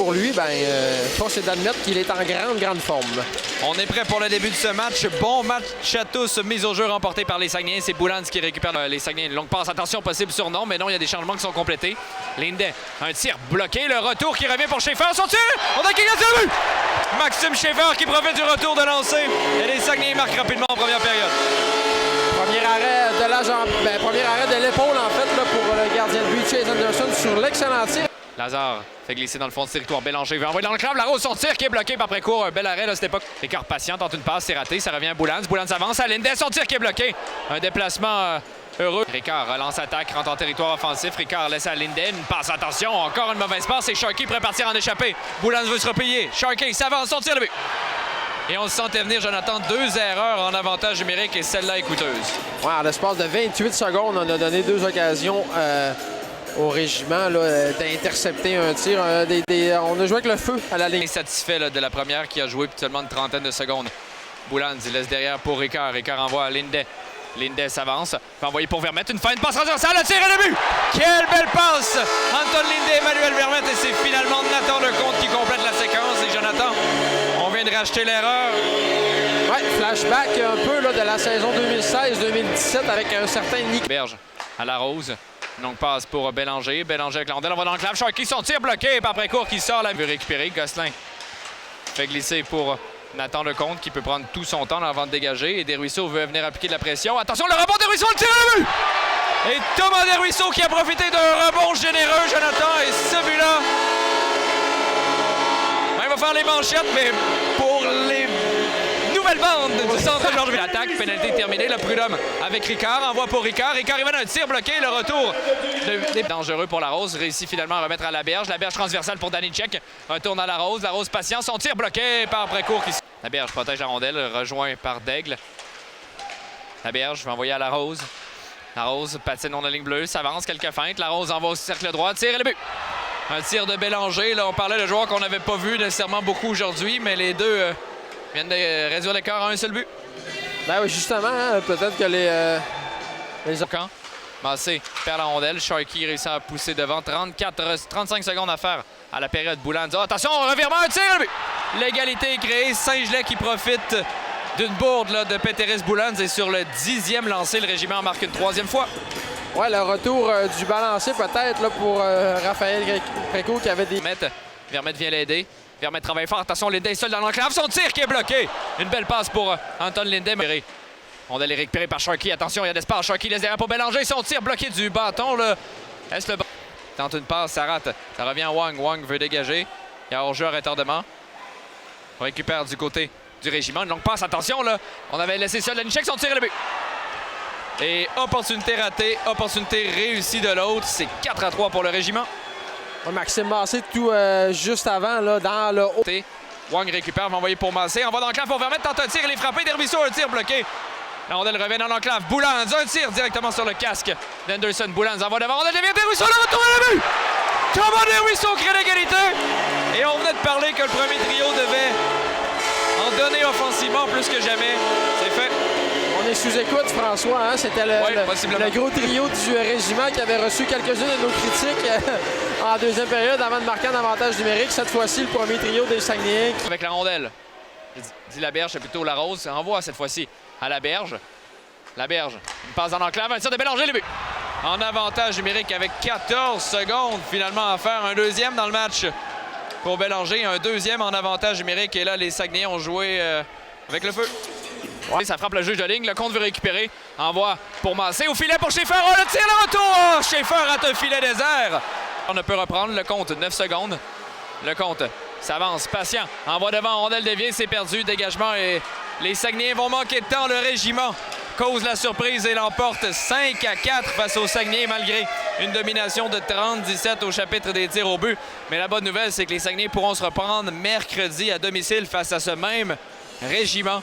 pour lui, force est d'admettre qu'il est en grande forme. On est prêt pour le début de ce match. Bon match à tous. Mise au jeu remportée par les Saguenayens. C'est Boulans qui récupère les Saguenayens. Une longue passe. Attention, possible sur non, mais non, il y a des changements qui sont complétés. Linde, un tir bloqué. Le retour qui revient pour Schaeffer. Son tir! On a quelqu'un de but! Maxime Schaeffer qui profite du retour de lancer. Et les Saguenayens marquent rapidement en première période. Premier arrêt de la jambe, premier arrêt de l'épaule en fait là, pour le gardien de but Chase Anderson sur l'excellent tir. Lazare fait glisser dans le fond de territoire. Bélanger veut envoyer dans le clave. Larose, son tir qui est bloqué par après-cours. Un bel arrêt à cette époque. Ricard patient, tente une passe, c'est raté. Ça revient à Boulans. Boulans avance à Linde. Son tir qui est bloqué. Un déplacement heureux. Ricard relance attaque, rentre en territoire offensif. Ricard laisse à Linde. Une passe, attention. Encore une mauvaise passe. Et Sharkey prêt à partir en échappée. Boulans veut se repayer. Sharkey s'avance, son tir le but. Et on se sentait venir, Jonathan, 2 erreurs en avantage numérique et celle-là est coûteuse. Ouais, en l'espace de 28 secondes, on a donné 2 occasions au régiment d'intercepter un tir. On a joué avec le feu à la ligne. Insatisfait là, de la première qui a joué seulement une trentaine de secondes. Boulans, il laisse derrière pour Ricard. Ricard envoie à Linde. Linde s'avance. Fait envoyer pour Vermette. Une fin de passe transversale. Le tir et le but! Quelle belle passe! Anton Linde, Emmanuel Vermette. Et c'est finalement Nathan Lecomte qui complète la séquence. Et Jonathan, on vient de racheter l'erreur. Ouais, flashback un peu là, de la saison 2016-2017 avec un certain Nick. Berge à la Rose. Donc passe pour Bélanger. Bélanger avec Landel. On va dans le clave. Sharkey, son tir bloqué. Par après court qui sort. Là, veut récupérer. Gosselin fait glisser pour Nathan Lecomte qui peut prendre tout son temps avant de dégager. Et Desruisseaux veut venir appliquer de la pression. Attention, le rebond Desruisseaux, le tir à le but! Et Thomas Desruisseaux qui a profité d'un rebond généreux, Jonathan. Et ce but-là, il va faire les manchettes, mais pour les nouvelles bandes du centre Georges. L'attaque, pénalité terminée. Le Prud'homme avec Ricard. Envoie pour Ricard. Ricard, il va dans un tir bloqué. Le retour dangereux pour la Rose. Réussit finalement à remettre à la berge. La berge transversale pour Danicek. Retourne à la Rose. La Rose patient. Son tir bloqué par après-court. La berge protège la rondelle. Rejoint par Daigle. La berge va envoyer à la Rose. La Rose patine dans la ligne bleue. S'avance quelques feintes. La Rose envoie au cercle droit. Tir et le but. Un tir de Bélanger. Là, on parlait de joueurs qu'on n'avait pas vu nécessairement beaucoup aujourd'hui, mais les deux viennent de réduire l'écart à un seul but. Ben oui, justement, hein, peut-être que les Camp. Massé perd la rondelle. Sharkey réussit à pousser devant. 35 secondes à faire à la période. Boulans. Oh, attention, revirement, un tir, le but! L'égalité est créée. Saint-Gelais qui profite d'une bourde là, de Péteris Boulans. Et sur le 10e lancé, le régiment marque une 3e fois. Ouais, le retour du balancier peut-être là, pour Raphaël Précourt qui avait des... Vermette vient l'aider. Vermette travaille fort. Attention, Linde est seul dans l'enclave. Son tir qui est bloqué. Une belle passe pour Anton Linde. On allait récupérer par Sharkey. Attention, il y a d'espace. Sharkey laisse derrière pour Bélanger. Son tir bloqué du bâton. Là. Est-ce le bâton? Tente une passe, ça rate. Ça revient à Wang. Wang veut dégager. Il y a hors-jeu à retardement. On récupère du côté du régiment. Une longue passe. Attention, là. On avait laissé seul Danicek. Son tir et le but. Et opportunité ratée, opportunité réussie de l'autre. C'est 4-3 pour le régiment. Maxime Massé tout juste avant, là, dans le haut. Wang récupère, va envoyer pour Massé. On va dans l'enclave pour Vermette, tente un tir, il est frappé. Desruisseaux, un tir bloqué. La rondelle revient dans l'enclave. Boulans, un tir directement sur le casque d'Anderson. Boulans envoie devant. Rondelle devient Desruisseaux, le retour à la but! Thomas Desruisseaux crée l'égalité. Et on venait de parler que le premier trio devait en donner offensivement plus que jamais. C'est fait. On est sous-écoute, François. Hein? C'était le gros trio du régiment qui avait reçu quelques-unes de nos critiques en deuxième période avant de marquer un avantage numérique. Cette fois-ci, le premier trio des Saguenayens. Avec la rondelle. Dit la berge, c'est plutôt la Rose. Envoie cette fois-ci à la berge. La berge. Une passe dans l'enclave. Un tir de Bélanger, le but. En avantage numérique avec 14 secondes finalement à faire. Un deuxième dans le match pour Bélanger. Un deuxième en avantage numérique. Et là, les Saguenayens ont joué avec le feu. Ouais. Ça frappe le juge de ligne. Le compte veut récupérer. Envoie pour Massé. Au filet pour Schaeffer. Oh, le tir, le retour. Oh, Schaeffer rate un filet désert. On ne peut reprendre. Le compte, 9 secondes. Le compte s'avance. Patient. Envoie devant. Rondelle déviée. C'est perdu. Dégagement. Et les Saguenayens vont manquer de temps. Le régiment cause la surprise et l'emporte 5-4 face aux Saguenayens malgré une domination de 30-17 au chapitre des tirs au but. Mais la bonne nouvelle, c'est que les Saguenayens pourront se reprendre mercredi à domicile face à ce même régiment.